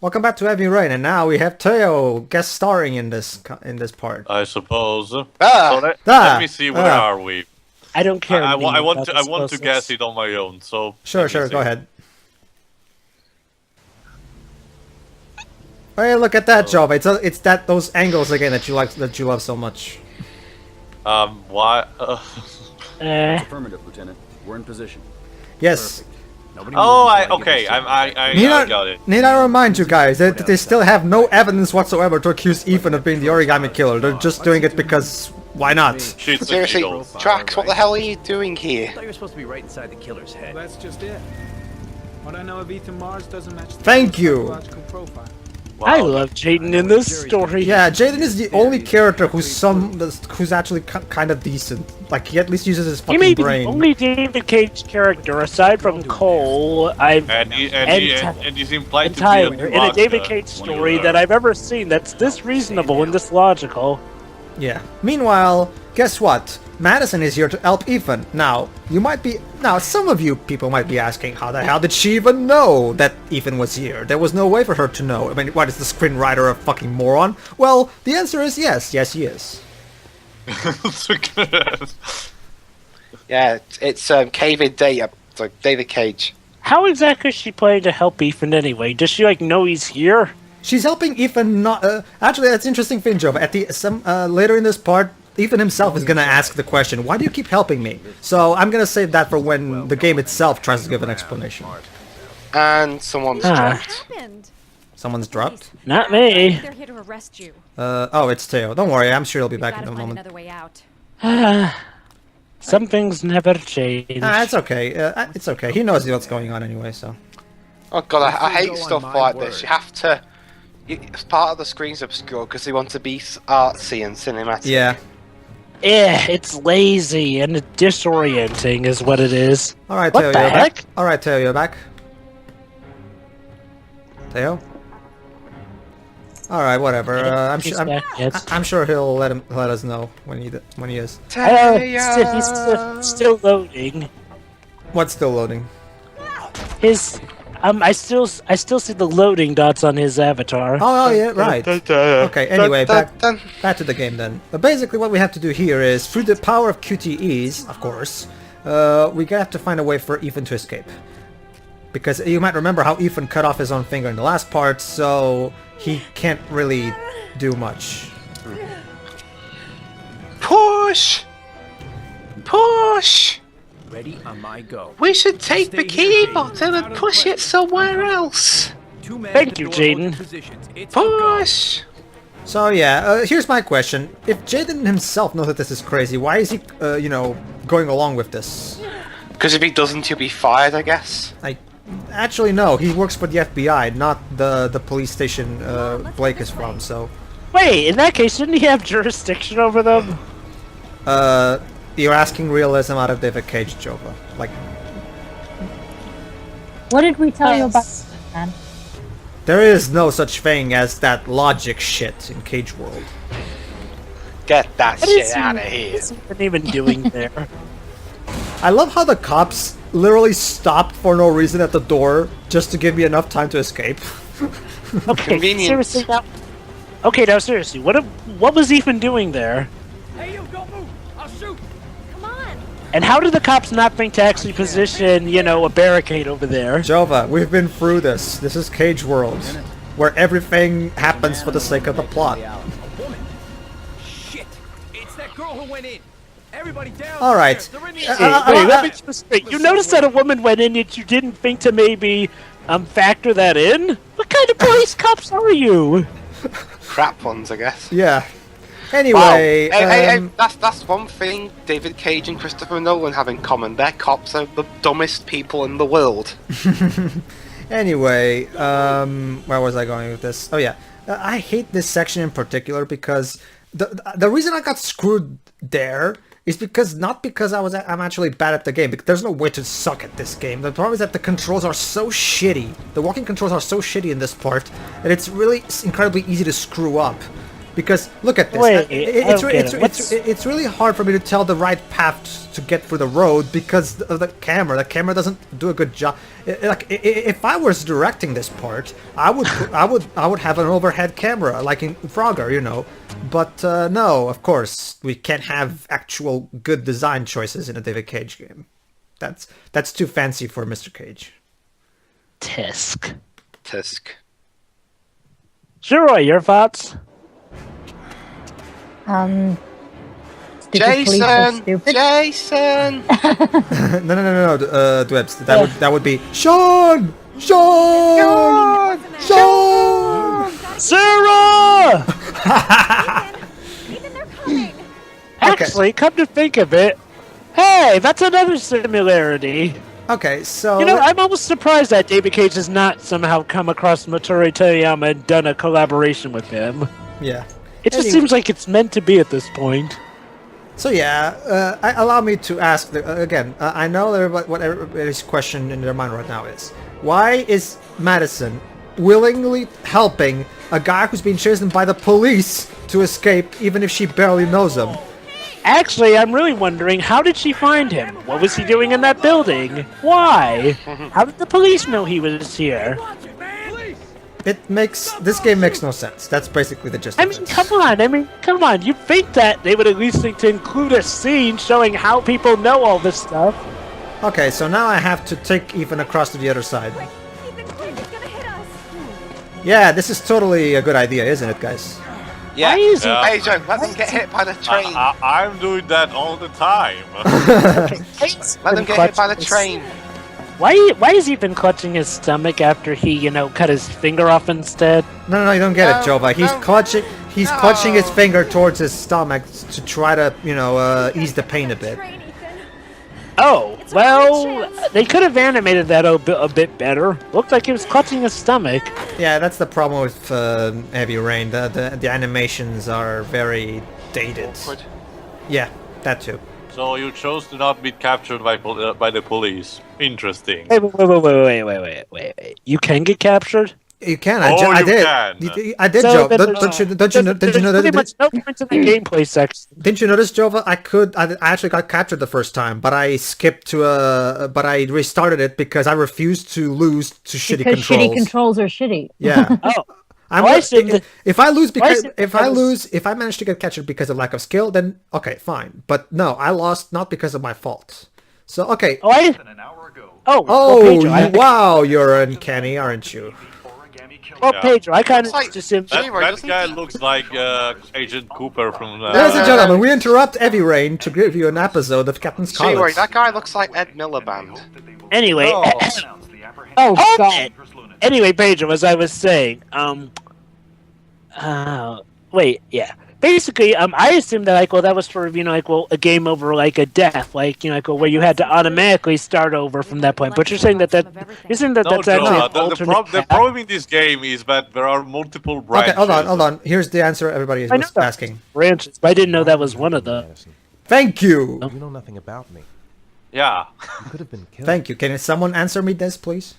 Welcome back to Heavy Rain, and now we have Teo guest starring in this part. I suppose. Ah! So let me see, where are we? I don't care. I want about to this want to guess process. it on my own. So Sure, let me go see. ahead. Hey, look at that, Job. It's those angles again that you love so much. Why? Affirmative, Lieutenant. We're in position. Yes. Nobody Oh, move until okay. give the I got it. Need I remind you guys that they still have no evidence whatsoever to accuse Ethan of being the Origami Killer. They're just doing it because why not? She's the Seriously, eagle. Trax, what the hell are you doing here? I thought you were supposed to be right inside the killer's head. That's just it. What I know of Ethan Mars doesn't match the Thank you. psychological profile. Wow. I love Jaden in this story. Yeah, Jaden is the only character who's actually kind of decent. Like he at least uses his He fucking may be the brain. only David Cage character aside from Cole I've And he's implied and to be Tyler a in a David vodka. Cage story that I've ever seen that's this reasonable and this logical. Yeah. Meanwhile, guess what? Madison is here to help Ethan. Now, some of you people might be asking, how the hell did she even know that Ethan was here? There was no way for her to know. I mean, what, is the screenwriter a fucking moron? Well, the answer is yes. Yes, he is. Yeah, it's David Data, so David Cage. How exactly is she planning to help Ethan anyway? Does she know he's here? She's helping Ethan not... actually, that's an interesting thing, Joe. At later in this part, Ethan himself is going to ask the question, why do you keep helping me? So I'm going to save that for when the game itself tries to give an explanation. And someone's dropped. Happened? Someone's dropped? Not me. They're here to arrest you. Oh, it's Teo. Don't worry, I'm sure he'll be We've back gotta in a find moment. another way out. Some things never change. It's okay. It's okay. He knows what's going on anyway, so... Oh god, I hate stuff like this. You have to... It's part of the screen's obscure because they want to be artsy and cinematic. Yeah. It's lazy and disorienting is what it is. Alright, What Teo, the you're heck? back. Alright, Teo, you're back. Teo? Alright, whatever. He's back, yes. I'm sure he'll let us know when he is. He's still loading. What's still loading? His I still see the loading dots on his avatar. Oh yeah, right. Okay, anyway, back to the game then. Basically what we have to do here is, through the power of QTEs, of course, we have to find a way for Ethan to escape. Because you might remember how Ethan cut off his own finger in the last part, so he can't really do much. Push! Push! Ready on my go. We should take Bikini Bottom and push it somewhere else. Thank you, Jaden. Push! So yeah, here's my question. If Jaden himself knows that this is crazy, why is he, going along with this? Because if he doesn't, he'll be fired, I guess. Actually, no, he works for the FBI, not the police station Blake is from, so... Wait, in that case, didn't he have jurisdiction over them? You're asking realism out of David Cage, Jova. Like, What did we tell you about man? there is no such thing as that logic shit in Cage World. Get that What shit is he- out of here. What's Ethan even doing there? I love how the cops literally stopped for no reason at the door just to give me enough time to escape. Okay, Convenient. seriously now. Okay, now seriously, what was Ethan doing there? Hey, you don't move! I'll shoot! Come on! And how did the cops not think to actually position, a barricade over there? Jova, we've been through this. This is Cage World, where everything happens for the sake of the plot. A woman! Shit! It's that girl who went in! Everybody down! Alright. They're in the Wait, let me just straight. You noticed that a woman went in yet you didn't think to maybe factor that in? What kind of police cops are you? Crap ones, I guess. Yeah. Wow. Anyway, Hey, that's one thing David Cage and Christopher Nolan have in common. Their cops are the dumbest people in the world. Anyway, where was I going with this? Oh yeah, I hate this section in particular because the reason I got screwed there is not because I'm actually bad at the game. Because there's no way to suck at this game. The problem is that the controls are so shitty. The walking controls are so shitty in this part that it's really incredibly easy to screw up. Because look at this. Wait, It's really hard for me to tell the right path to get through the road because of the camera. The camera doesn't do a good job. Like if I was directing this part, I would have an overhead camera like in Frogger, you know. But no, of course we can't have actual good design choices in a David Cage game. That's too fancy for Mr. Cage. Tisk. Sure, your thoughts? Stupid police are stupid. Jason! No, Dwebs. That would be Sean! Sarah! Ethan, they're coming. Actually, come to think of it, hey, that's another similarity. Okay, so... You know, I'm almost surprised that David Cage has not somehow come across Motori Toyama and done a collaboration with him. Yeah. It just seems like it's meant to be at this point. So yeah, allow me to ask, again, I know what everybody's question in their mind right now is, why is Madison willingly helping a guy who's being chased by the police to escape even if she barely knows him? Actually, I'm really wondering, how did she find him? What was he doing in that building? Why? How did the police know he was here? This game makes no sense. That's basically the gist of it. Come on. You'd think that they would at least think to include a scene showing how people know all this stuff. Okay, so now I have to take Ethan across to the other side. Ethan, quick, it's gonna hit us. Yeah, this is totally a good idea, isn't it, guys? Yeah. Yeah. Pedro, let them get hit by the train. I'm doing that all the time. Let them get hit by the train. Why is Ethan clutching his stomach after he, cut his finger off instead? No, you don't get it, Jova. He's clutching his finger towards his stomach to try to, ease the pain a bit. Train, Ethan. Oh, well, they could have animated that a bit better. Looked like he was clutching his stomach. Yeah, that's the problem with Heavy Rain. The animations are very dated. Awkward. Yeah, that too. So you chose to not be captured by the police. Interesting. Hey, wait. You can get captured? You can. You I did. can. I did, So Joe. then Don't you know? There's pretty much no points in the gameplay section. Didn't you notice, Jova? I actually got captured the first time, but I skipped to but I restarted it because I refused to lose to shitty Because controls. shitty controls are shitty. Yeah. Oh. If I manage to get captured because of lack of skill, then okay, fine. But no, I lost not because of my fault. So okay. Wow, you're uncanny, aren't you? Well, Yeah. Pedro, I kind of Like- just... That guy looks like Agent Cooper from... Ladies and gentlemen, we interrupt Heavy Rain to give you an episode of Captain Gee, Scarlet. that guy looks like Ed Miliband. Anyway... Oh, Hold God. it! Anyway, Pedro, as I was saying, basically, I assumed that, that was for, a game over, a death, where you had to automatically start over from that point. But you're saying that's actually the problem in this game is that there are multiple branches. Okay, hold on. Here's the answer everybody was asking. branches, but I didn't know that was one of them. Thank you. You know nothing about me. Yeah. You could have been killed. Thank you. Can someone answer me this, please?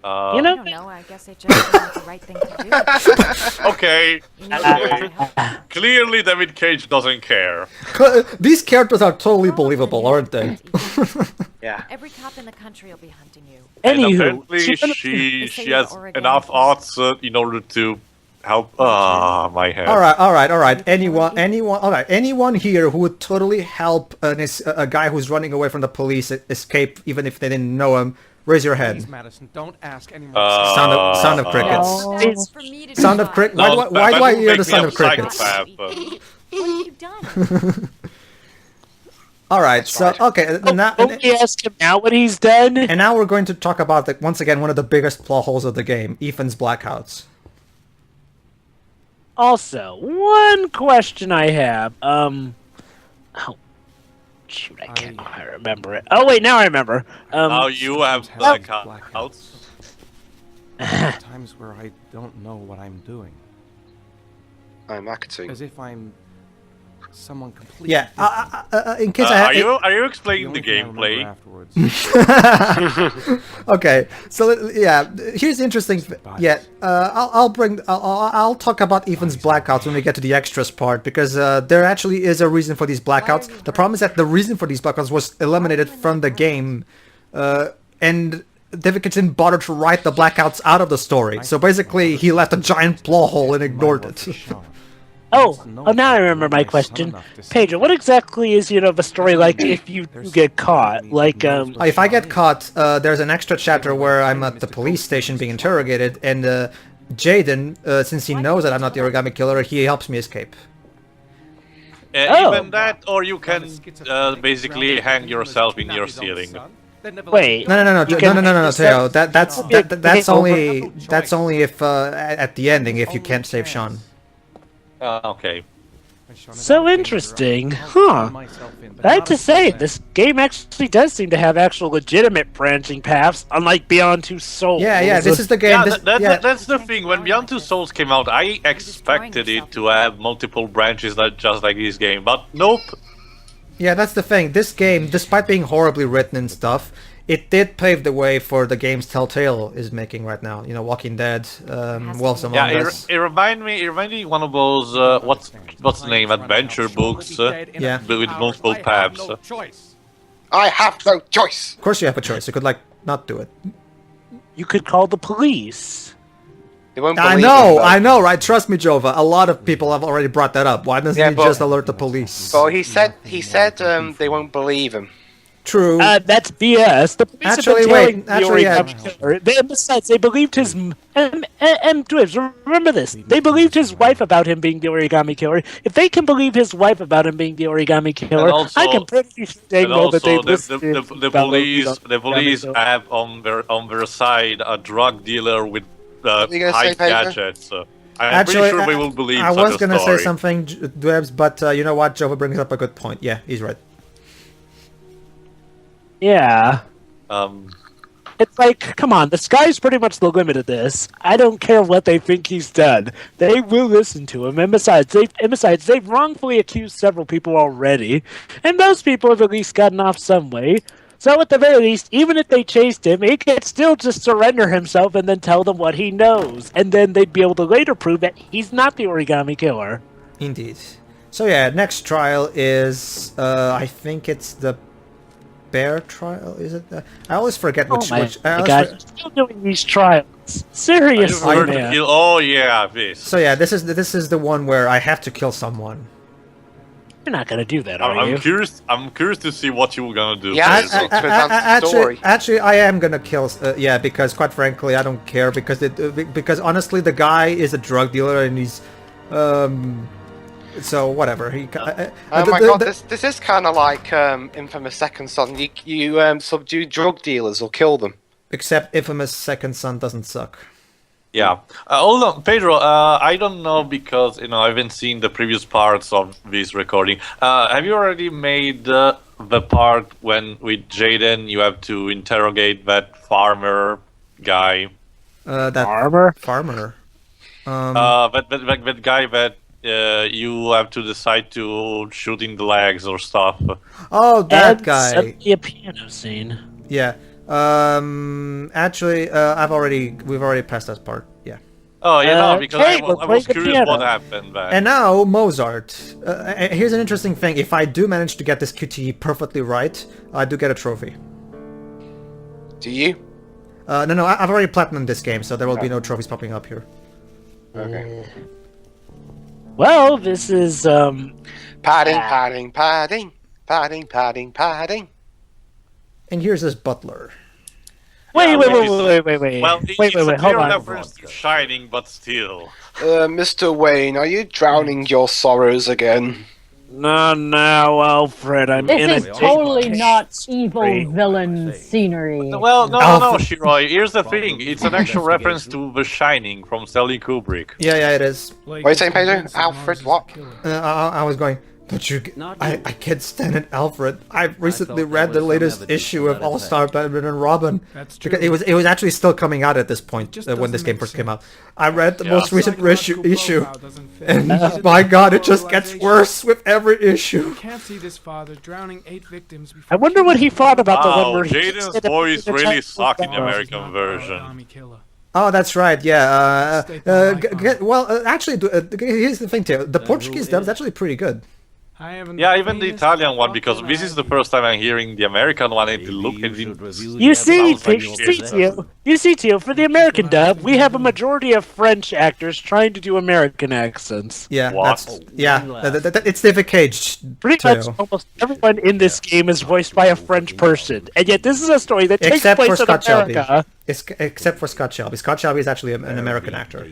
I don't know. I guess I just did the right thing to do. Okay. You need to help. Clearly, David Cage doesn't care. These characters are totally believable, aren't they? Yeah. Every cop in the country will be hunting you. And Anywho, apparently she has enough odds in order to help. My head. All right. Anyone here who would totally help a guy who's running away from the police escape, even if they didn't know him? Raise your head. Please, Madison, don't ask anyone. Sound of crickets. It's for me to Sound of crickets. Why do I hear the sound of crickets? What have you done? All right. So okay. Now, we ask him now what he's done. and now we're going to talk about once again one of the biggest plot holes of the game: Ethan's blackouts. Also, one question I have. Shoot, I can't quite remember it. Oh wait, now I remember. Now you have blackouts. Times where I don't know what I'm doing. I'm acting. As if I'm Someone completely. Yeah. In case are you explaining the gameplay? Okay. So yeah, here's the interesting. I'll talk about Ethan's blackouts when we get to the extras part, because there actually is a reason for these blackouts. The problem is that the reason for these blackouts was eliminated from the game, and David Kitchen didn't bother to write the blackouts out of the story. So basically, he left a giant plot hole and ignored it. Now I remember my question. Pedro, what exactly is, the story like if you get caught? Like, if I get caught, there's an extra chapter where I'm at the police station being interrogated, and Jaden, since he knows that I'm not the Origami Killer, he helps me escape. Even that, or you can basically hang yourself in your ceiling. Wait. No, Theo. That's only if at the ending, if you can't save Sean. Okay. So interesting, huh? I have to say, this game actually does seem to have actual legitimate branching paths, unlike Beyond Two Souls. Yeah, this is the game. That's the thing. When Beyond Two Souls came out, I expected it to have multiple branches, not just like this game, but nope. Yeah, that's the thing. This game, despite being horribly written and stuff, it did pave the way for the games Telltale is making right now. Walking Dead, Wolves Among Us. It reminded me one of those what's the name, adventure books. Yeah. With multiple paths. I have no choice. Of course, you have a choice. You could not do it. You could call the police. They won't I know, right? Trust me, Jova. A lot of people have already brought that up. Why doesn't he just alert the police? Well, he said they won't believe him. True. That's BS. The police Actually, have been telling besides, they believed his... Dwibs, remember this. They believed his wife about him being the Origami Killer. If they can believe his wife about him being the Origami Killer, also, I can pretty sure know that they the police have on their side a drug dealer with high gadgets. I'm pretty sure they will believe I was going to say something, Dwebs, but you know what? Jova brings up a good point. Yeah, he's right. Yeah. It's like, come on, the sky's pretty much the limit of this. I don't care what they think he's done. They will listen to him. And besides, they've wrongfully accused several people already. And those people have at least gotten off some way. So at the very least, even if they chased him, he could still just surrender himself and then tell them what he knows. And then they'd be able to later prove that he's not the Origami Killer. Indeed. So yeah, next trial is, I think it's the bear trial, is it? I always forget which. I'm still doing these trials. Seriously, man. This. So yeah, this is the one where I have to kill someone. You're not gonna do that, are you? I'm curious to see what you're gonna do. Yeah, actually, I am gonna kill. Because quite frankly, I don't care because honestly, the guy is a drug dealer and he's. So whatever. Oh my god, this is kind of like Infamous Second Son. You subdue drug dealers or kill them. Except Infamous Second Son doesn't suck. Yeah. Hold on, Pedro. I don't know because I haven't seen the previous parts of this recording. Have you already made the part when with Jaden you have to interrogate that farmer guy? Farmer. That guy that. You have to decide to shoot in the legs or stuff. Oh, that guy. A piano scene. Yeah. Actually, we've already passed that part. Yeah. Oh, because I was curious what happened back. And now Mozart. Here's an interesting thing. If I do manage to get this QTE perfectly right, I do get a trophy. Do you? No. I've already platinumed this game, so there will be no trophies popping up here. Okay. Well, this is padding. And here's this butler. Wait. Well, Wait, hold on. Reference to Shining, but still. Mr. Wayne, are you drowning your sorrows again? No, Alfred, I'm in a... This is totally not evil villain scenery. Well, no, Shiroi. Here's the thing. It's an actual reference to The Shining from Stanley Kubrick. Yeah, it is. What are you saying, Pedro? Alfred, what? I was going... But I can't stand it, Alfred. I recently read the latest issue of All-Star Batman and Robin. That's true. Because it was actually still coming out at this point when this game first came out. I read the most recent issue, and my god, it just gets worse with every issue. Can't see this father drowning 8 victims before I wonder what he thought about the one where Jaden's voice really sucked in the American version. Origami Killer. Oh, that's right, yeah. Actually, here's the thing, too. The Portuguese dub is actually pretty good. Yeah, even the Italian one, because this is the first time I'm hearing the American one, and You see, Theo, for the American dub, we have a majority of French actors trying to do American accents. Yeah, it's David Cage. Pretty much almost everyone in this game is voiced by a French person, and yet this is a story that takes place in America. Except for Scott Shelby. Scott Shelby is actually an American actor.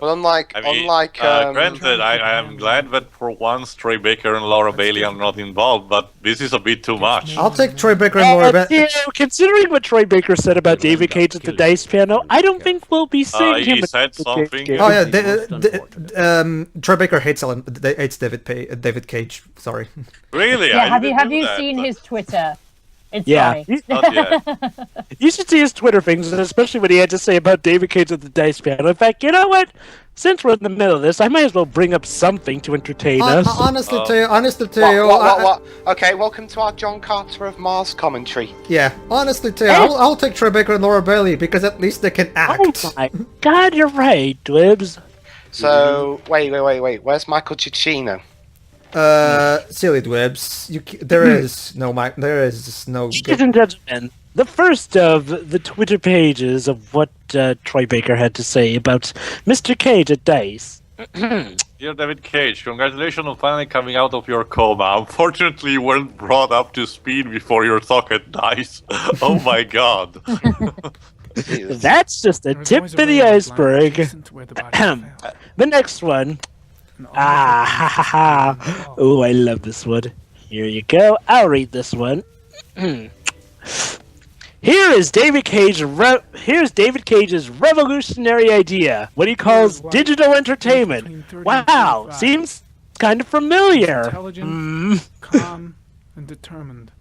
Well, granted, I am glad that for once Troy Baker and Laura Bailey are not involved, but this is a bit too much. I'll take Troy Baker and Laura Bailey. Considering what Troy Baker said about David Cage at the dice piano, I don't think we'll be seeing him. He said something. Oh yeah, Troy Baker hates David Cage. Sorry. Really? Yeah, have you seen his Twitter? It's funny. Not yet. You should see his Twitter things, especially what he had to say about David Cage at the dice piano. In fact, you know what? Since we're in the middle of this, I might as well bring up something to entertain us. Honestly, Theo, What? Okay, welcome to our John Carter of Mars commentary. Yeah, honestly, Theo, I'll take Troy Baker and Laura Bailey because at least they can act. Oh my god, you're right, Dwibs. So, wait. Where's Michael Giacchino? Silly Dwibs. There is no. Ladies and gentlemen, the first of the Twitter pages of what Troy Baker had to say about Mr. Cage at Dice. Dear David Cage, congratulations on finally coming out of your coma. Unfortunately, you weren't brought up to speed before your socket dies. Oh my god. That's just a tip of the iceberg. The next one. Oh, I love this one. Here you go. I'll read this one. Here's David Cage's revolutionary idea, what he calls digital entertainment. Wow, seems kind of familiar. Intelligent, calm, and determined.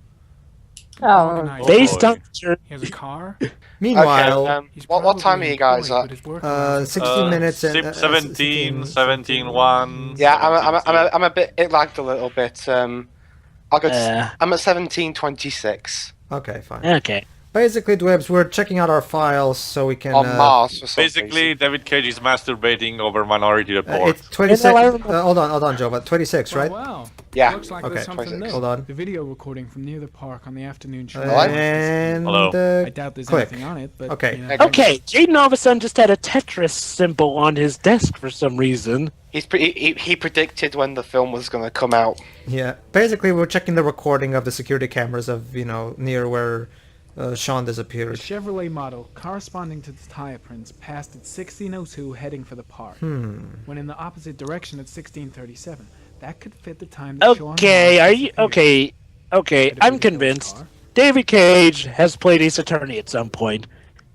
Based on... He has a car. Meanwhile, okay, what time are you guys at? 16 minutes and 17:1. Yeah, I'm a bit. It lagged a little bit. I'm at 17:26. Okay, fine. Okay. Basically, Dwibs, we're checking out our files so we can... On Mars or something. Basically, David Cage is masturbating over Minority Report. It's 26... hold on, Joe, but 26, right? Wow. Yeah. Looks like Okay, there's something new. hold on. The video recording from near the park on the afternoon show. And... Hello. I doubt there's click. anything on it, but... Okay. You know, Okay, Jaden all of a sudden just had a Tetris symbol on his desk for some reason. He predicted when the film was going to come out. Yeah, basically we're checking the recording of the security cameras of, near where Sean disappeared. The Chevrolet model corresponding to the tire prints passed at 16:02 heading for the park. When in the opposite direction at 16:37. That could fit the time that Sean Okay, Mars are you... disappeared. Okay, I'm convinced. David Cage has played Ace Attorney at some point.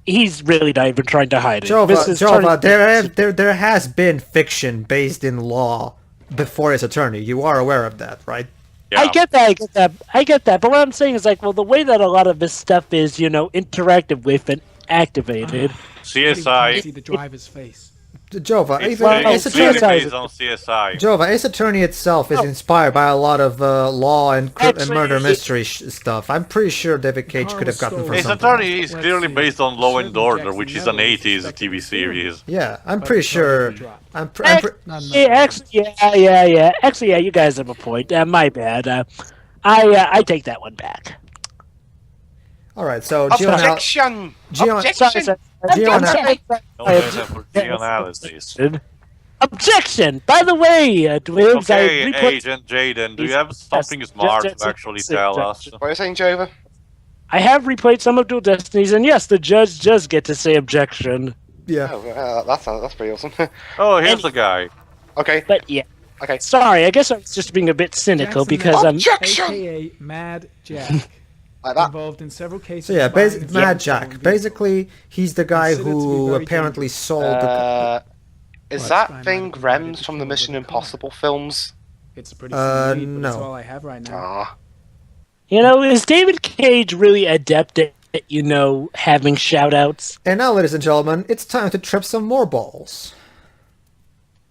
He's really not even trying to hide it. Jova, there has been fiction based in law before Ace Attorney. You are aware of that, right? Yeah. I get that. But what I'm saying is, like, well, the way that a lot of this stuff is, interactive with and activated. CSI. See the driver's face. Jova, It's Ace Attorney... based on CSI. Jova, Ace Attorney itself is inspired by a lot of law and murder mystery stuff. I'm pretty sure David Cage could have gotten from Ace something. Attorney is clearly based on Law and Order, which is an 80s TV series. Yeah, I'm pretty sure. Actually, yeah, you guys have a point. My bad. I take that one back. All right, so Objection! Objection! By the way, Dwibs, Okay, Agent Jaden, do you have something smart to actually tell us? What are you saying, Jova? I have replayed some of Dual Destinies, and yes, the judge does get to say objection. Yeah. Oh, that's pretty awesome. Oh, here's the guy. Okay. But yeah. Okay. Sorry, I guess I was just being a bit cynical because Objection! AKA Mad Jack. Like that. Involved in several cases. So yeah, Mad Jack. Basically, he's the guy who apparently sold the... Is that thing Rems from the Mission Impossible films? It's a pretty simple read, but no. it's all I have right now. You know, is David Cage really adept at, having shout-outs? And now, ladies and gentlemen, it's time to trip some more balls.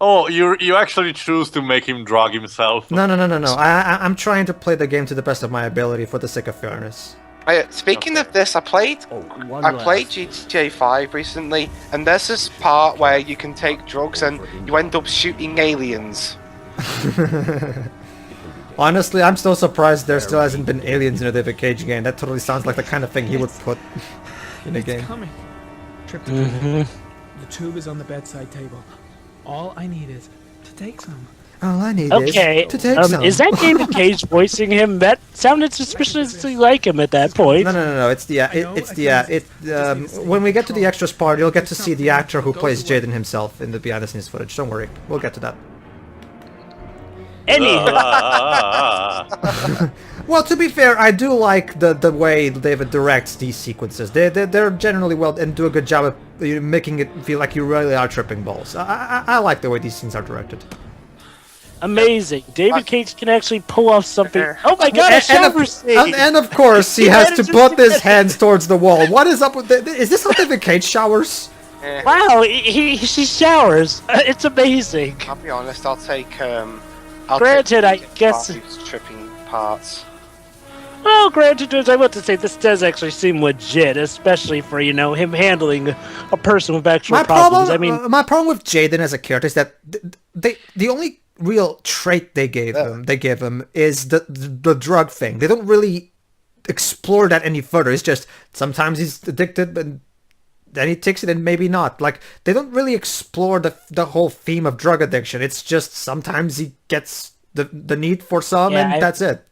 Oh, you actually choose to make him drug himself? No. I'm trying to play the game to the best of my ability for the sake of fairness. Speaking of this, I played GTA 5 recently, and there's this part where you can take drugs and you end up shooting aliens. Honestly, I'm still surprised there still hasn't been aliens in a David Cage game. That totally sounds like the kind of thing he would put in a game. Coming. Trip the tube. The tube is on the bedside table. All I need is to take some. All I need is to take some. Is that David Cage voicing him? That sounded suspiciously like him at that point. No. It's when we get to the extras part, you'll get to see the actor who plays Jaden himself in the behind the scenes footage. Don't worry, we'll get to that. Well, to be fair, I do like the way David directs these sequences. They're generally well and do a good job of making it feel like you really are tripping balls. I like the way these scenes are directed. Amazing. David Cage can actually pull off something. Oh my god, a shower scene! And of course, he has to put his hands towards the wall. What is up with this? Is this how David Cage showers? Wow, she showers. It's amazing. I'll be honest, I'll take Granted, I guess tripping parts. Well, granted, I want to say this does actually seem legit, especially for him handling a person with actual problems. My problem with Jaden as a character is that the only real trait they give him is the drug thing. They don't really explore that any further. It's just sometimes he's addicted, but then he takes it and maybe not. Like, they don't really explore the whole theme of drug addiction. It's just sometimes he gets the need for some, and that's it.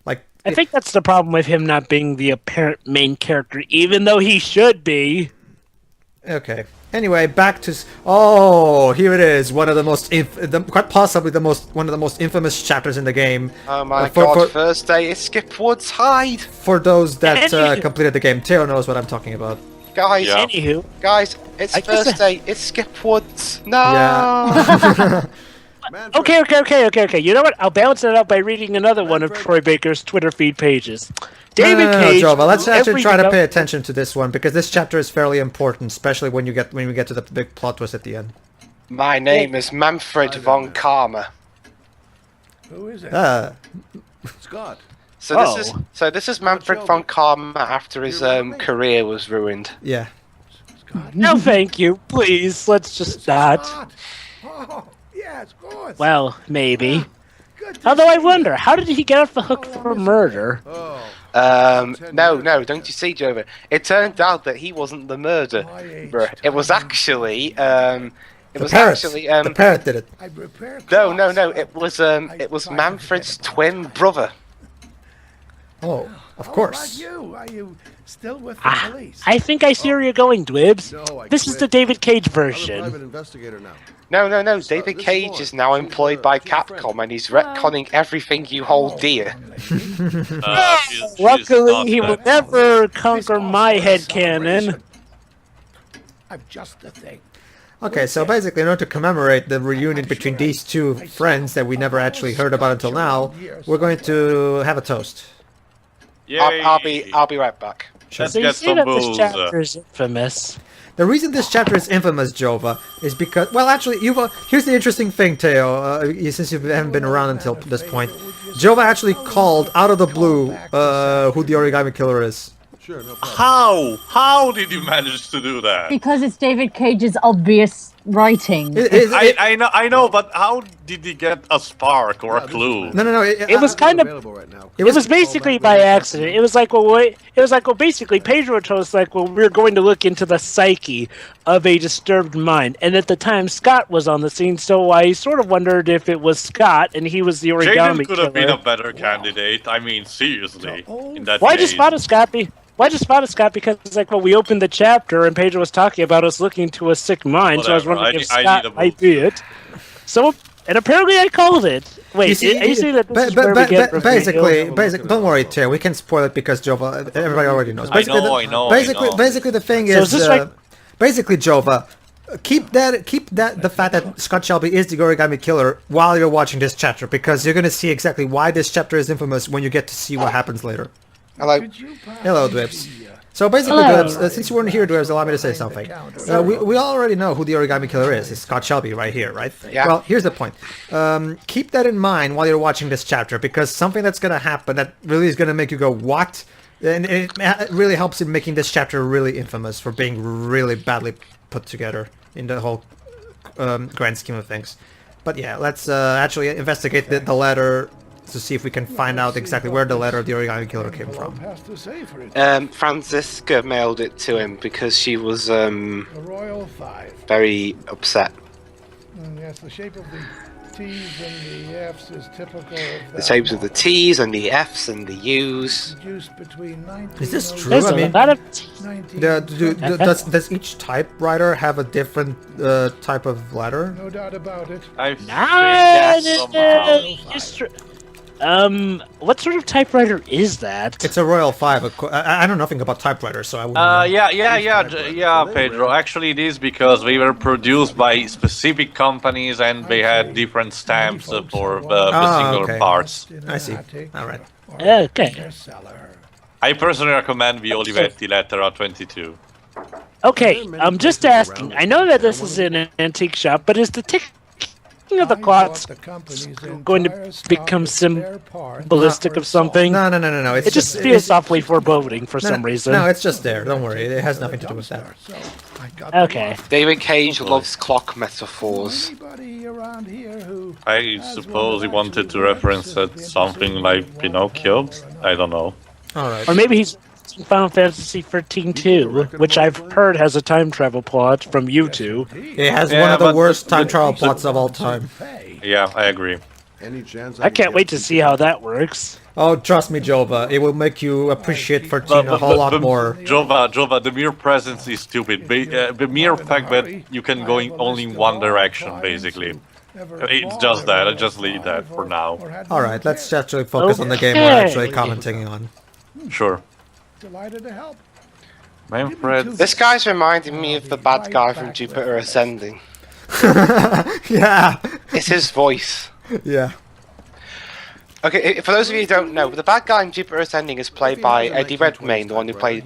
Like, I think that's the problem with him not being the apparent main character, even though he should be. Okay. Anyway, back to... Oh, here it is. One of the most... quite possibly one of the most infamous chapters in the game. Oh my god, first day is Skip Woods hide! For those that completed the game, Teo knows what I'm talking about. Guys, guys, it's first day, it's Skip Woods. No! Yeah. Okay. You know what? I'll balance it out by reading another one of Troy Baker's Twitter feed pages. David Cage. Jova, let's actually try to pay attention to this one because this chapter is fairly important, especially when we get to the big plot twist at the end. My name is Manfred von Karma. Who is it? Scott. So this is Manfred von Karma after his career was ruined. Yeah. No, thank you. Please, let's just not. Oh, yeah, of course. Well, maybe. Although I wonder, how did he get off the hook for murder? No, don't you see, Jova? It turned out that he wasn't the murderer. It was actually, the parrot did it. No. It was Manfred's twin brother. Oh, of course. Are you still with the police? I think I see where you're going, Dwibs. This is the David Cage version. I'm a private investigator now. No. David Cage is now employed by Capcom, and he's retconning everything you hold dear. Luckily, he will never conquer my headcanon. I'm just the thing. Okay, so basically, in order to commemorate the reunion between these two friends that we never actually heard about until now, we're going to have a toast. I'll be right back. Sure. Let's get some booze. This chapter is infamous. The reason this chapter is infamous, Jova, is because... Well, actually, here's the interesting thing, Teo, since you haven't been around until this point. Jova actually called, out of the blue, who the Origami Killer is. Sure, no problem. How did you manage to do that? Because it's David Cage's obvious writing. I know, but how did he get a spark or a clue? No. It was kind of. It was basically by accident. It was like, basically, Pedro told us, we're going to look into the psyche of a disturbed mind. And at the time, Scott was on the scene, so I sort of wondered if it was Scott and he was the Origami Killer. Jaden could have been a better candidate. I mean, seriously. In that Why case. just spot a Scott? Why just spot a Scott? Because we opened the chapter and Pedro was talking about us looking to a sick mind, Whatever. so I was wondering if Scott might be it. So, and apparently I called it. Wait, are you saying that this is where we get basically, don't worry, Teo, we can spoil it because Jova, everybody already knows. I know. Basically, the thing is, basically, Jova, keep the fact that Scott Shelby is the Origami Killer while you're watching this chapter, because you're gonna see exactly why this chapter is infamous when you get to see what happens later. Hello. Hello, Dwibs. So basically, Dwibs, since you weren't here, Dwibs, allow me to say something. We already know who the Origami Killer is. It's Scott Shelby right here, right? Yeah. Well, here's the point. Keep that in mind while you're watching this chapter, because something that's gonna happen that really is gonna make you go, what? And it really helps in making this chapter really infamous for being really badly put together in the whole grand scheme of things. But yeah, let's actually investigate the letter to see if we can find out exactly where the letter of the Origami Killer came from. Franziska mailed it to him because she was very upset. Yes, the shape of the T's and the F's is typical of that. The shapes of the T's and the F's and the U's. Is this true? I mean, does each typewriter have a different type of letter? No doubt about it. What sort of typewriter is that? It's a Royal 5. I know nothing about typewriters, so I wouldn't know. Yeah, Pedro. Actually, it is because they were produced by specific companies and they had different stamps for the singular parts. I see. All right. Okay. I personally recommend the Olivetti Lettera 22. Okay, I'm just asking. I know that this is in an antique shop, but is the ticking of the clocks going to become symbolistic of something? No. It just feels awfully foreboding for some reason. No, it's just there. Don't worry. It has nothing to do with that. Okay. David Cage loves clock metaphors. I suppose he wanted to reference something like Pinocchio. I don't know. All right. Or maybe he's Final Fantasy 13 too, which I've heard has a time travel plot from you two. It has one of the worst time travel plots of all time. Yeah, I agree. I can't wait to see how that works. Oh, trust me, Jova, it will make you appreciate 13 a whole lot more. Jova, the mere presence is stupid. The mere fact that you can go in only in one direction, basically. It's just that. I just leave that for now. Alright, let's actually focus on the game we're actually commenting on. Sure. Delighted to help. Manfred. This guy's reminding me of the bad guy from Jupiter Ascending. Yeah. It's his voice. Yeah. Okay, for those of you who don't know, the bad guy in Jupiter Ascending is played by Eddie Redmayne, the one who played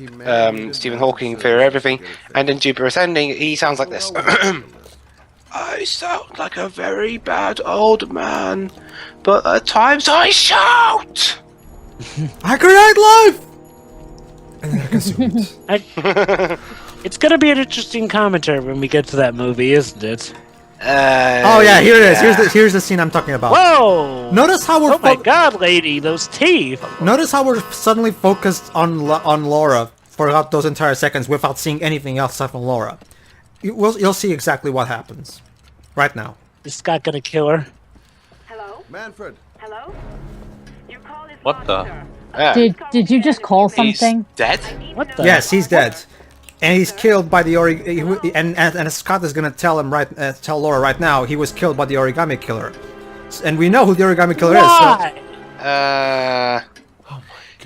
Stephen Hawking in Fear of Everything. And in Jupiter Ascending, he sounds like this. I sound like a very bad old man, but at times I shout! I create life! And then I consume it. It's gonna be an interesting commentary when we get to that movie, isn't it? Oh yeah, here it is. Here's the scene I'm talking about. Whoa! Notice how we're. Oh my God, lady, those teeth! Notice how we're suddenly focused on Laura for about those entire seconds without seeing anything else aside from Laura. You'll see exactly what happens right now. Is Scott gonna kill her? Hello? Manfred. Hello? Your call is What the? Did you just call something? He's dead? What the? Yes, he's dead, and he's killed by the and Scott is gonna tell tell Laura right now he was killed by the Origami Killer, and we know who the Origami Killer is. Why?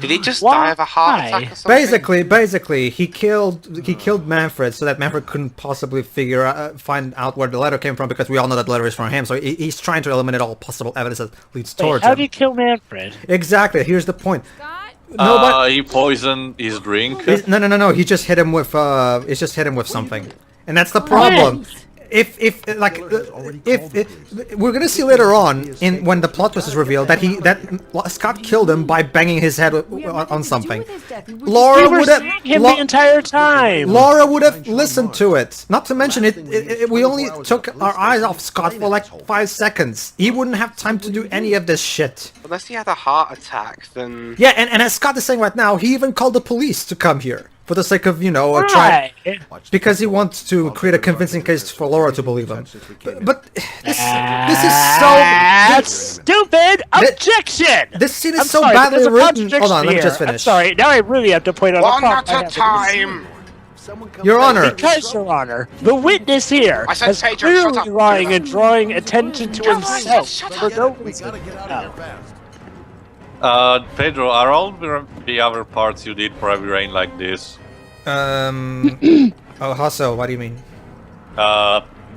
Did he just die of a heart attack or something? Basically, he killed Manfred so that Manfred couldn't possibly find out where the letter came from, because we all know that letter is from him. So he's trying to eliminate all possible evidence that leads towards How him. do you kill Manfred? Exactly. Here's the point. He poisoned his drink. No. He just hit him with something, and that's the problem. If we're gonna see later on when the plot twist is revealed that Scott killed him by banging his head on something. Laura would have the entire time. Laura would have listened to it. Not to mention we only took our eyes off Scott for like 5 seconds. He wouldn't have time to do any of this shit. Unless he had a heart attack, then... Yeah, and as Scott is saying right now, he even called the police to come here. For the sake of, because he wants to create a convincing case for Laura to believe him. But this is so... That's stupid! Objection! This scene is so badly written. Hold on, let me just finish. I'm sorry, now I really have to point out one at a time! Your Honor. Because, Your Honor, the witness here is clearly lying and drawing attention to himself for no reason. Pedro, are all the other parts you did for Heavy Rain like this? Oh, how so? What do you mean?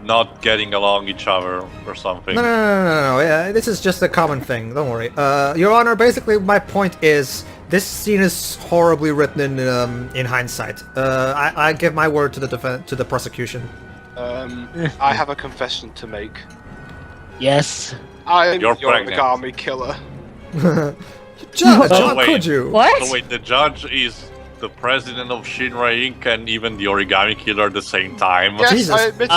not getting along each other or something. No. Yeah, this is just a common thing. Don't worry. Your Honor, basically my point is this scene is horribly written in hindsight. I give my word to the prosecution. I have a confession to make. Yes. I am You're your pregnant. Origami Killer. Judge, Oh, how wait. could you? What? So wait, the judge is the president of Shinra Inc. and even the Origami Killer at the same time. Yes, Jesus. I admit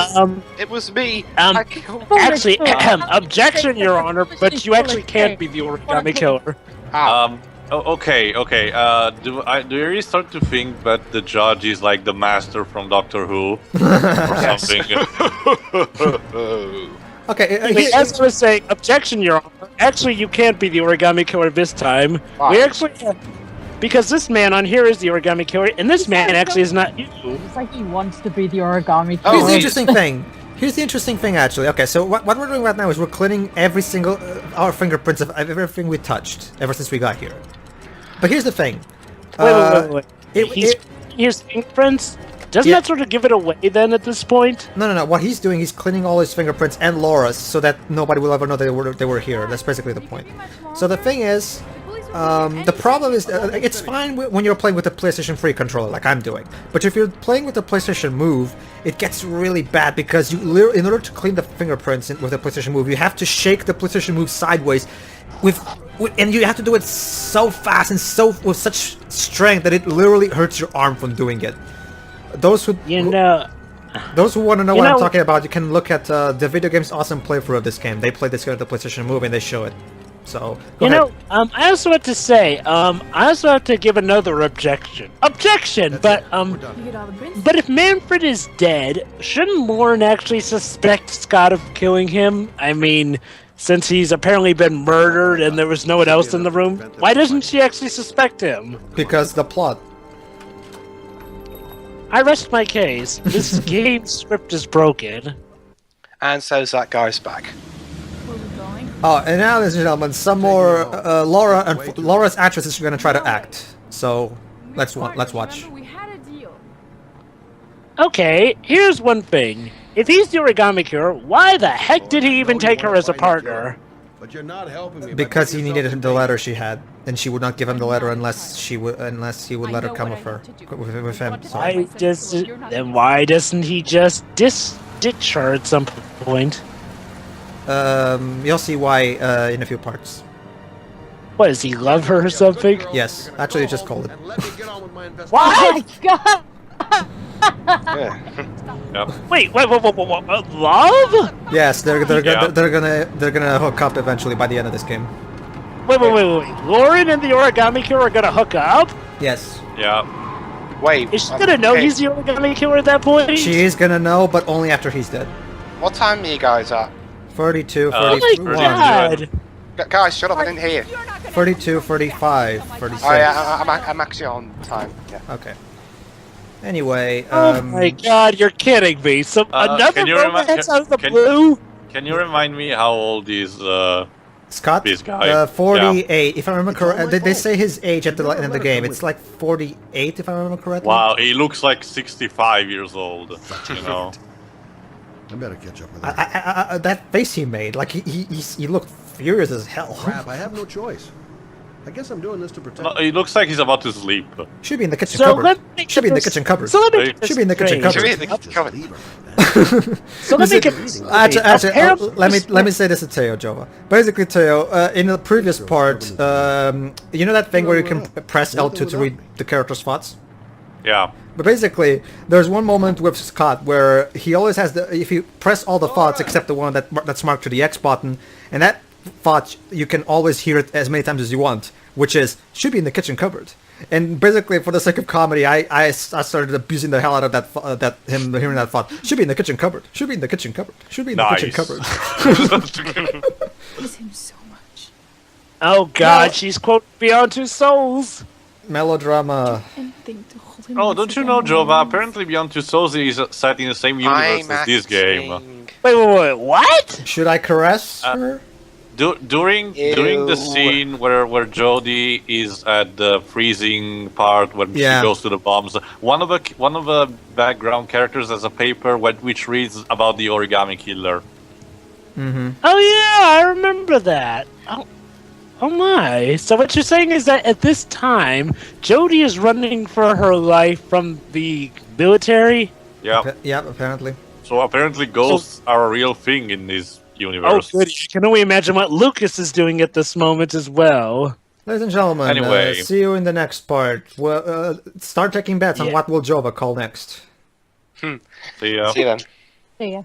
it was me. I killed Actually, Oh, objection, Your Honor, but you actually can't be the Origami Killer. Okay. Do you really start to think that the judge is like the master from Doctor Who or something? Okay, As I was saying, objection, Your Honor. Actually, you can't be the Origami Killer this time. Why? We actually, because this man on here is the Origami Killer, and this man actually is not you. It's like he wants to be the Origami Oh, here's the Killer. interesting thing. Here's the interesting thing, actually. Okay, so what we're doing right now is we're cleaning every single our fingerprints of everything we touched ever since we got here. But here's the thing. Wait. Here's fingerprints. Doesn't Yeah. that sort of give it away then at this point? No. What he's doing, he's cleaning all his fingerprints and Laura's, so that nobody will ever know they were here. That's basically the point. So the thing is, the problem is, it's fine when you're playing with the PlayStation 3 controller, like I'm doing. But if you're playing with the PlayStation Move, it gets really bad because in order to clean the fingerprints with the PlayStation Move, you have to shake the PlayStation Move sideways, and you have to do it so fast and with such strength that it literally hurts your arm from doing it. Those who want to know what I'm talking about, you can look at the Video Games Awesome playthrough of this game. They play this game at the PlayStation Move and they show it. So, go ahead. I also have to say, I also have to give another objection. But if Manfred is dead, shouldn't Lauren actually suspect Scott of killing him? I mean, since he's apparently been murdered and there was no one else in the room, why doesn't she actually suspect him? Because the plot. I rest my case. This game script is broken. And so's that guy's back. Where we going? Oh, and now, ladies and gentlemen, some more Laura's actress is going to try to act. So, let's watch. Remember, we had a deal. Okay, here's one thing. If he's the Origami Killer, why the heck did he even take her as a partner? But you're not helping me. Because he needed the letter she had, and she would not give him the letter unless he would let her come with her, with him. So. Then why doesn't he just ditch her at some point? You'll see why in a few parts. What, does he love her or something? Yes, actually, you just called it. Oh my god! Yeah. Wait, love? Yes, they're gonna hook up eventually by the end of this game. Wait. Lauren and the Origami Killer are gonna hook up? Yes. Yeah. Wait. Is she gonna know he's the Origami Killer at that point? She is gonna know, but only after he's dead. What time are you guys at? 32, Oh 31. my god! Guys, shut up, I didn't hear. 32, 45, 46. Oh yeah, I'm actually on time. Yeah. Okay. Anyway, Oh my god, you're kidding me. Another can you romance out of the can- blue? Can you remind me how old is Scott, this guy? 48. If I remember correctly, they say his age at the end of the game. It's like 48, if I remember correctly. Wow, he looks like 65 years old. You know. I better catch up with that. That face he made, like he looked furious as hell. Crap, I have no choice. I guess I'm doing this to protect. No, he looks like he's about to sleep. Should be in the kitchen So cupboard. let me Should be in the get kitchen cupboard. So let me get Should be in the kitchen this cupboard. Should we come in? So let me get this straight. Actually, let me say this to Teo, Jova. Basically, Teo, in the previous part, you know that thing where you can press L2 to read the character's thoughts? Yeah. But basically, there's one moment with Scott where he always has if you press all the thoughts except the one that's marked to the X button, and that thought you can always hear it as many times as you want, which is should be in the kitchen cupboard. And basically, for the sake of comedy, I started abusing the hell out of him hearing that thought. Should be in the kitchen cupboard. Should be in the kitchen cupboard. Should be in the kitchen cupboard. Miss him so much. Oh god, she's quote Beyond Two Souls. Melodrama. And think to hold him Oh, once don't you again know, in my Jova? arms. Apparently, Beyond Two Souls is set in the same universe I'm as this game. acting. Wait, what? Should I caress her? During the scene where Jodie is at the freezing part when she goes to the bombs, one of the background characters has a paper which reads about the Origami Killer. Mm-hmm. Oh yeah, I remember that. Oh my! So what you're saying is that at this time, Jodie is running for her life from the military? Yeah. Yeah, apparently. So apparently ghosts are a real thing in this universe. Oh, good. I can only imagine what Lucas is doing at this moment as well. Ladies and gentlemen, anyway, see you in the next part. Well, start taking bets on what will Jova call next. See ya. See you then. See ya.